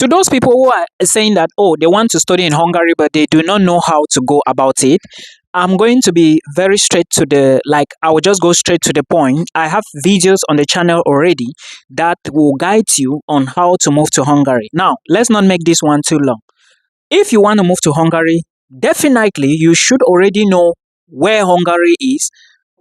To those people who are saying that, oh, they want to study in Hungary, but they do not know how to go about it, I'm going to be very straight to I will just go straight to the point. I have videos on the channel already that will guide you on how to move to Hungary. Now, let's not make this one too long. If you want to move to Hungary, definitely you should already know where Hungary is,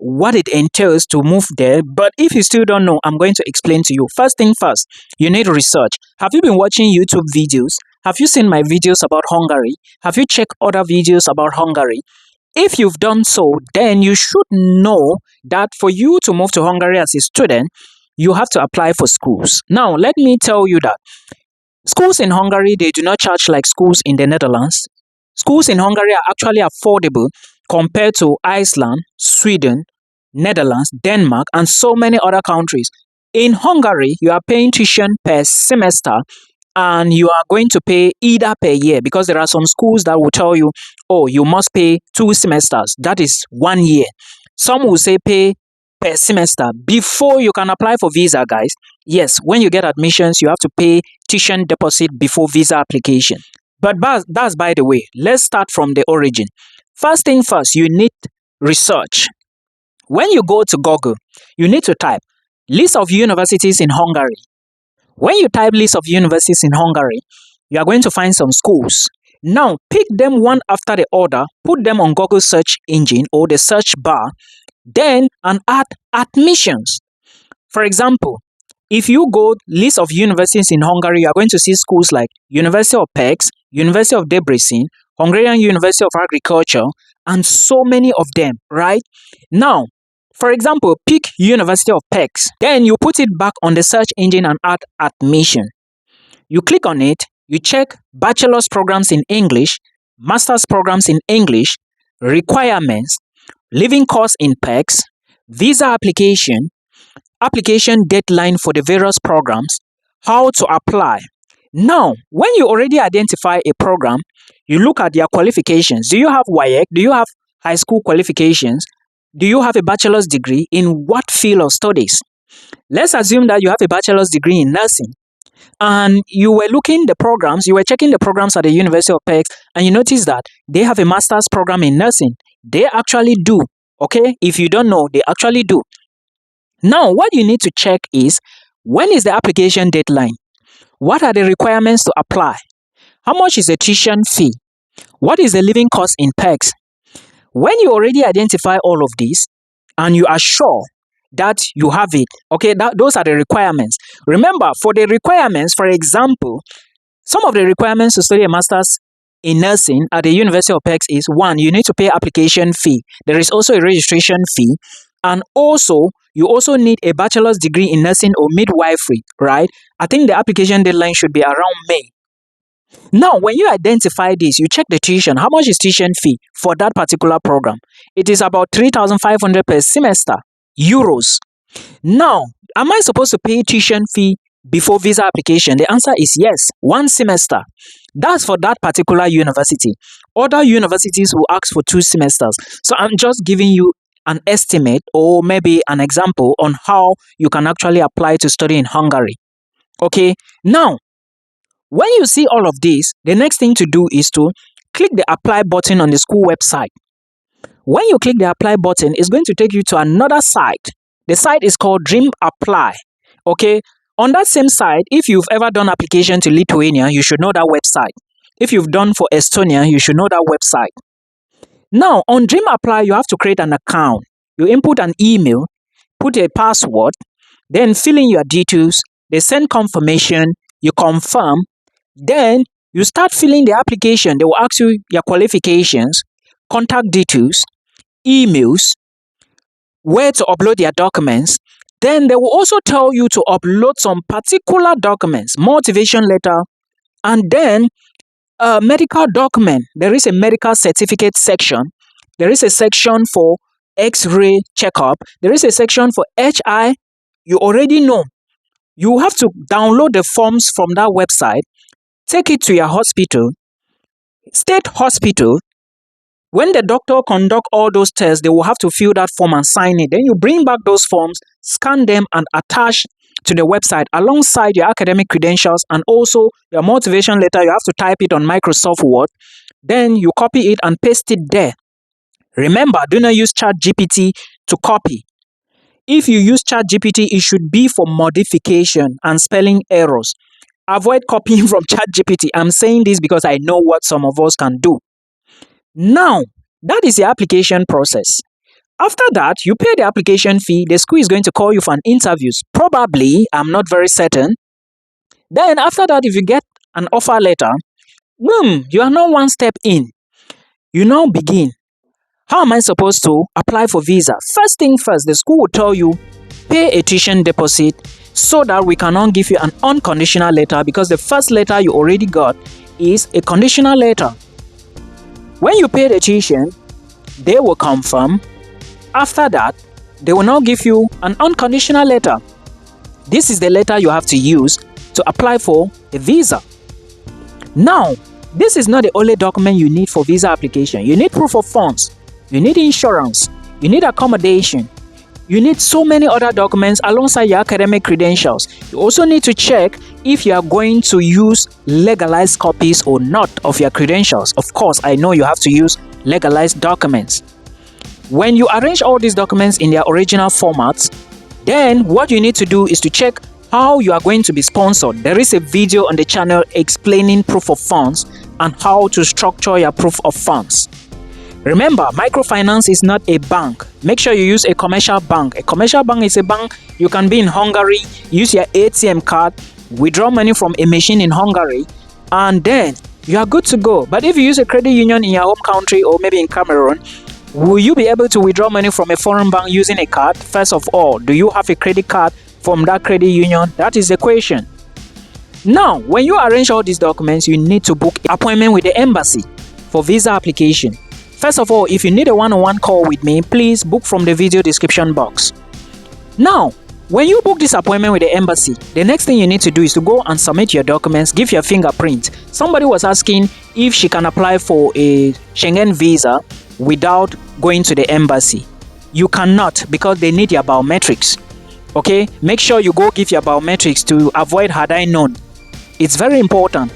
what it entails to move there. But if you still don't know, I'm going to explain to you. First thing first, you need research. Have you been watching YouTube videos? Have you seen my videos about Hungary? Have you checked other videos about Hungary? If you've done so, then you should know that for you to move to Hungary as a student, you have to apply for schools. Now, let me tell you that schools in Hungary, they do not charge like schools in the Netherlands. Schools in Hungary are actually affordable compared to Iceland, Sweden, Netherlands, Denmark, and so many other countries. In Hungary, you are paying tuition per semester, and you are going to pay either per year, because there are some schools that will tell you, oh, you must pay 2 semesters. That is 1 year. Some will say pay per semester before you can apply for visa, guys. Yes, when you get admissions, you have to pay tuition deposit before visa application. But that's by the way. Let's start from the origin. First thing first, you need research. When you go to Google, you need to type list of universities in Hungary. When you type list of universities in Hungary, you are going to find some schools. Now, pick them one after the other, put them on Google search engine or the search bar, then and add admissions. For example, if you go list of universities in Hungary, you are going to see schools like University of Pécs, University of Debrecen, Hungarian University of Agriculture, and so many of them, right? Now, for example, pick University of Pécs. Then you put it back on the search engine and add admission. You click on it, you check bachelor's programs in English, master's programs in English, requirements, living costs in Pécs, visa application, application deadline for the various programs, how to apply. Now, when you already identify a program, you look at their qualifications. Do you have WAEC? Do you have high school qualifications? Do you have a bachelor's degree in what field of studies? Let's assume that you have a bachelor's degree in nursing and you were checking the programs at the University of Pécs, and you notice that they have a master's program in nursing. They actually do, okay? If you don't know, they actually do. Now, what you need to check is, when is the application deadline? What are the requirements to apply? How much is the tuition fee? What is the living cost in Pécs? When you already identify all of these and you are sure that you have it, okay, those are the requirements. Remember, for the requirements, for example, some of the requirements to study a master's in nursing at the University of Pécs is 1, you need to pay application fee. There is also a registration fee, and also you also need a bachelor's degree in nursing or midwifery, right? I think the application deadline should be around May. Now, when you identify this, you check the tuition. How much is tuition fee for that particular program? It is about 3,500 per semester, euros. Now, am I supposed to pay tuition fee before visa application? The answer is yes, 1 semester. That's for that particular university. Other universities will ask for 2 semesters. So I'm just giving you an estimate or maybe an example on how you can actually apply to study in Hungary. Okay, now, when you see all of this, the next thing to do is to click the apply button on the school website. When you click the apply button, it's going to take you to another site. The site is called DreamApply. Okay, on that same site, if you've ever done application to Lithuania, you should know that website. If you've done for Estonia, you should know that website. Now, on DreamApply, you have to create an account. You input an email, put a password, then fill in your details. They send confirmation, you confirm, then you start filling the application. They will ask you your qualifications, contact details, emails, where to upload your documents. Then they will also tell you to upload some particular documents, motivation letter, and then a medical document. There is a medical certificate section. There is a section for X-ray checkup. There is a section for HI. You already know. You have to download the forms from that website, take it to your hospital, state hospital. When the doctor conduct all those tests, they will have to fill that form and sign it. Then you bring back those forms, scan them, and attach to the website alongside your academic credentials and also your motivation letter. You have to type it on Microsoft Word. Then you copy it and paste it there. Remember, do not use ChatGPT to copy. If you use ChatGPT, it should be for modification and spelling errors. Avoid copying from ChatGPT. I'm saying this because I know what some of us can do. Now, that is the application process. After that, you pay the application fee. The school is going to call you for an interview. Probably, I'm not very certain. Then after that, if you get an offer letter, boom, you are now one step in. You now begin. How am I supposed to apply for visa? First thing first, the school will tell you, pay a tuition deposit so that we cannot give you an unconditional letter, because the first letter you already got is a conditional letter. When you pay the tuition, they will confirm. After that, they will now give you an unconditional letter. This is the letter you have to use to apply for a visa. Now, this is not the only document you need for visa application. You need proof of funds. You need insurance, you need accommodation, you need so many other documents alongside your academic credentials. You also need to check if you are going to use legalized copies or not of your credentials. Of course, I know you have to use legalized documents. When you arrange all these documents in their original formats, then what you need to do is to check how you are going to be sponsored. There is a video on the channel explaining proof of funds and how to structure your proof of funds. Remember, microfinance is not a bank. Make sure you use a commercial bank. A commercial bank is a bank. You can be in Hungary, use your ATM card, withdraw money from a machine in Hungary, and then you are good to go. But if you use a credit union in your home country or maybe in Cameroon, will you be able to withdraw money from a foreign bank using a card? First of all, do you have a credit card from that credit union? That is the question. Now, when you arrange all these documents, you need to book an appointment with the embassy for visa application. First of all, if you need a one-on-one call with me, please book from the video description box. Now, when you book this appointment with the embassy, the next thing you need to do is to go and submit your documents, give your fingerprint. Somebody was asking if she can apply for a Schengen visa without going to the embassy. You cannot, because they need your biometrics. Okay, make sure you go give your biometrics to avoid had I known. It's very important.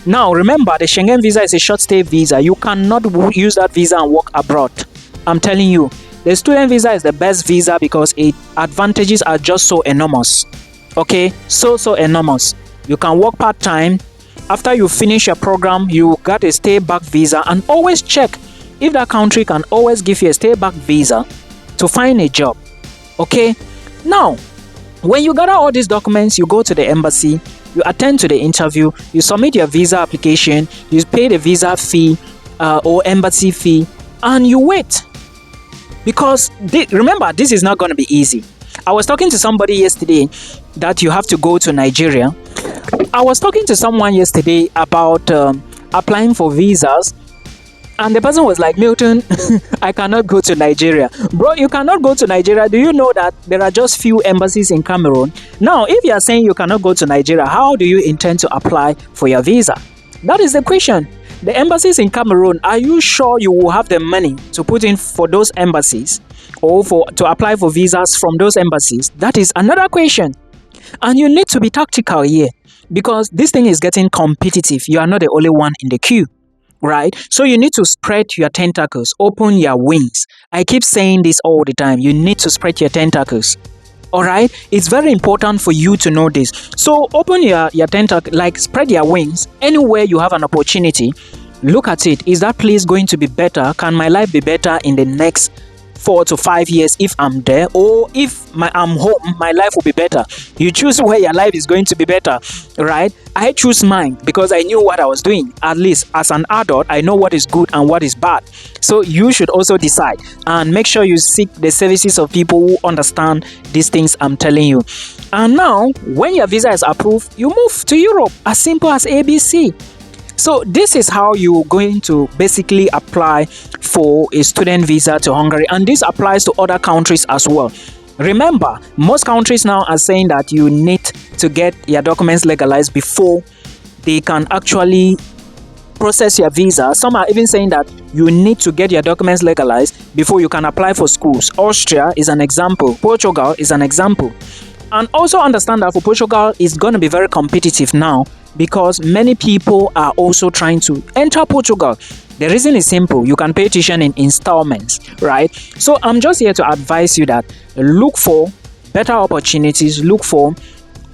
Now, remember, the Schengen visa is a short stay visa. You cannot use that visa and work abroad. I'm telling you, the student visa is the best visa because its advantages are just so enormous. Okay, so enormous. You can work part-time. After you finish your program, you got a stay back visa, and always check if that country can always give you a stay back visa to find a job. Okay, now, when you gather all these documents, you go to the embassy. You attend to the interview, you submit your visa application, you pay the visa fee or embassy fee, and you wait. Because remember, this is not going to be easy. I was talking to somebody yesterday that you have to go to Nigeria. I was talking to someone yesterday about applying for visas, and the person was like, Milton, I cannot go to Nigeria. Bro, you cannot go to Nigeria. Do you know that there are just few embassies in Cameroon? Now, if you are saying you cannot go to Nigeria, how do you intend to apply for your visa? That is the question. The embassies in Cameroon, are you sure you will have the money to put in for those embassies or to apply for visas from those embassies? That is another question. And you need to be tactical here because this thing is getting competitive. You are not the only one in the queue. Right? So you need to spread your tentacles, open your wings. I keep saying this all the time. You need to spread your tentacles. All right? It's very important for you to know this. So open your tentacles, like spread your wings. Anywhere you have an opportunity, look at it. Is that place going to be better? Can my life be better in the next 4 to 5 years if I'm there? Or if I'm home, my life will be better. You choose where your life is going to be better, right? I choose mine because I knew what I was doing. At least as an adult, I know what is good and what is bad. So you should also decide and make sure you seek the services of people who understand these things I'm telling you. And now, when your visa is approved, you move to Europe. As simple as ABC. So this is how you're going to basically apply for a student visa to Hungary, and this applies to other countries as well. Remember, most countries now are saying that you need to get your documents legalized before they can actually process your visa. Some are even saying that you need to get your documents legalized before you can apply for schools. Austria is an example. Portugal is an example. And also understand that for Portugal, it's going to be very competitive now because many people are also trying to enter Portugal. The reason is simple. You can pay tuition in installments, right? So I'm just here to advise you that look for better opportunities, look for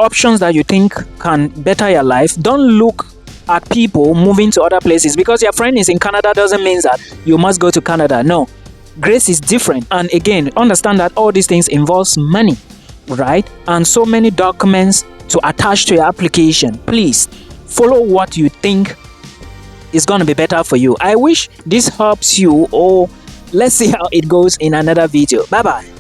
options that you think can better your life. Don't look at people moving to other places because your friend is in Canada doesn't mean that you must go to Canada. No, grace is different. And again, understand that all these things involves money, right? And so many documents to attach to your application. Please follow what you think is going to be better for you. I wish this helps you, or let's see how it goes in another video. Bye bye.